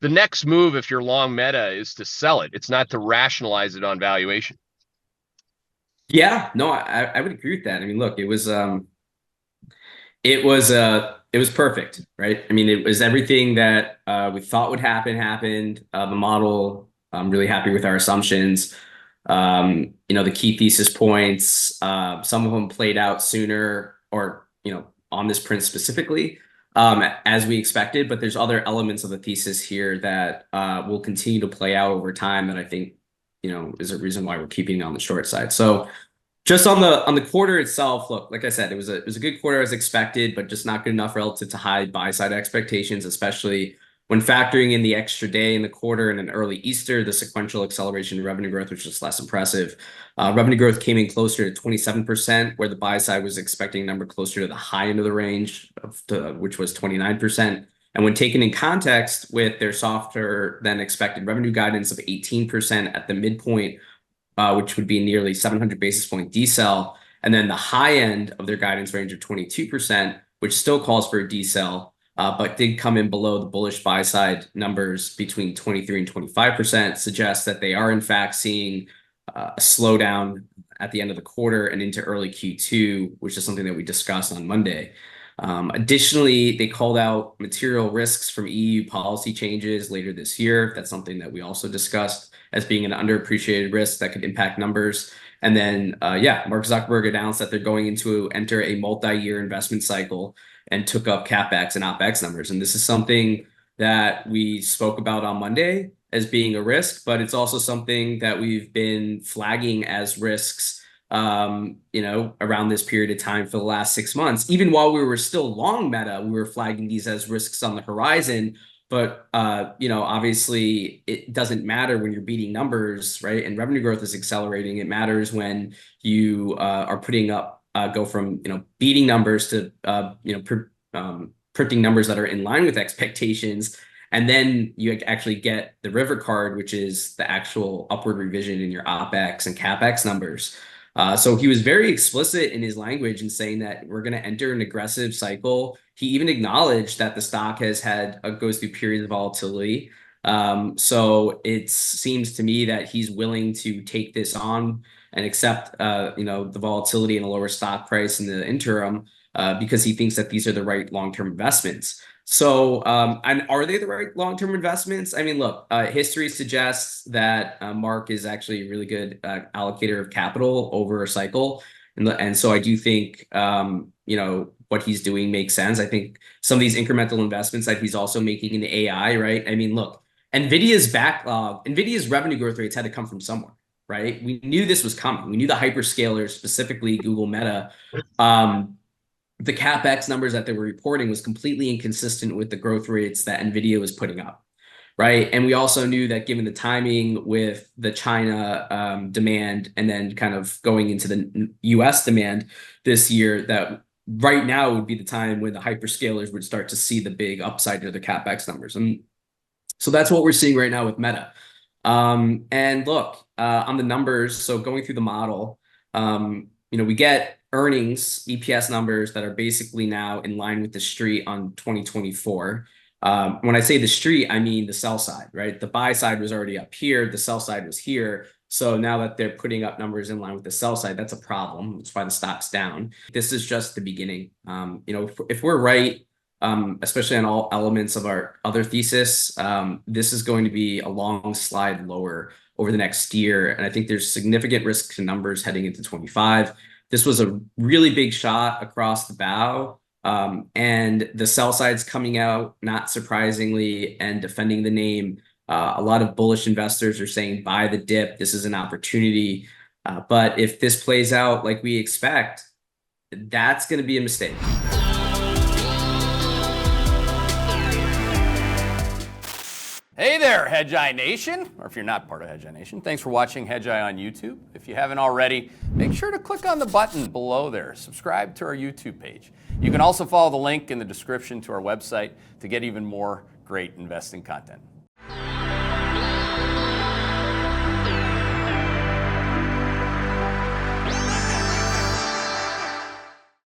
the next move, if you're long Meta, is to sell it. It's not to rationalize it on valuation. Yeah, no, I would agree with that. I mean, look, it was perfect, right? I mean, it was everything that we thought would happened. The model, I'm really happy with our assumptions. The key thesis points, some of them played out sooner or, on this print specifically, as we expected, but there's other elements of the thesis here that will continue to play out over time that I think, is a reason why we're keeping it on the short side. So just on the quarter itself, look, like I said, it was a good quarter as expected, but just not good enough relative to high buy side expectations, especially when factoring in the extra day in the quarter and an early Easter, the sequential acceleration in revenue growth was just less impressive. Revenue growth came in closer to 27%, where the buy side was expecting a number closer to the high end of the range, which was 29%. And when taken in context with their softer than expected revenue guidance of 18% at the midpoint, which would be nearly 700 basis point decel, and then the high end of their guidance range of 22%, which still calls for a decel, but did come in below the bullish buy side numbers between 23 and 25%, suggests that they are in fact seeing a slowdown at the end of the quarter and into early Q2, which is something that we discussed on Monday. Additionally, they called out material risks from EU policy changes later this year. That's something that we also discussed as being an underappreciated risk that could impact numbers. And then, Mark Zuckerberg announced that they're going to enter a multi-year investment cycle and took up CapEx and OpEx numbers. And this is something that we spoke about on Monday as being a risk, but it's also something that we've been flagging as risks around this period of time for the last 6 months. Even while we were still long Meta, we were flagging these as risks on the horizon. But, obviously it doesn't matter when you're beating numbers, right? And revenue growth is accelerating. It matters when you are putting up, go from, beating numbers to, printing numbers that are in line with expectations. And then you actually get the river card, which is the actual upward revision in your OpEx and CapEx numbers. So he was very explicit in his language in saying that we're going to enter an aggressive cycle. He even acknowledged that the stock goes through periods of volatility. So it seems to me that he's willing to take this on and accept, the volatility and a lower stock price in the interim, because he thinks that these are the right long-term investments. So, and are they the right long-term investments? I mean, look, history suggests that Mark is actually a really good allocator of capital over a cycle. And so I do think, what he's doing makes sense. I think some of these incremental investments that he's also making in AI, right? I mean, look, NVIDIA's revenue growth rates had to come from somewhere, right? We knew this was coming. We knew the hyperscalers, specifically Google, Meta, the CapEx numbers that they were reporting was completely inconsistent with the growth rates that NVIDIA was putting up, right? And we also knew that given the timing with the China demand and then kind of going into the US demand this year, that right now would be the time when the hyperscalers would start to see the big upside to the CapEx numbers. And so that's what we're seeing right now with Meta. And look, on the numbers, so going through the model, we get earnings, EPS numbers that are basically now in line with the street on 2024. When I say the street, I mean the sell side, right? The buy side was already up here. The sell side was here. So now that they're putting up numbers in line with the sell side, that's a problem. That's why the stock's down. This is just the beginning. If we're right, especially on all elements of our other thesis, this is going to be a long slide lower over the next year. And I think there's significant risk to numbers heading into 25. This was a really big shot across the bow. And the sell side's coming out, not surprisingly, and defending the name. A lot of bullish investors are saying, buy the dip. This is an opportunity. But if this plays out like we expect, that's going to be a mistake. Hey there, Hedgeye Nation, or if you're not part of Hedgeye Nation, thanks for watching Hedgeye on YouTube. If you haven't already, make sure to click on the button below there. Subscribe to our YouTube page. You can also follow the link in the description to our website to get even more great investing content.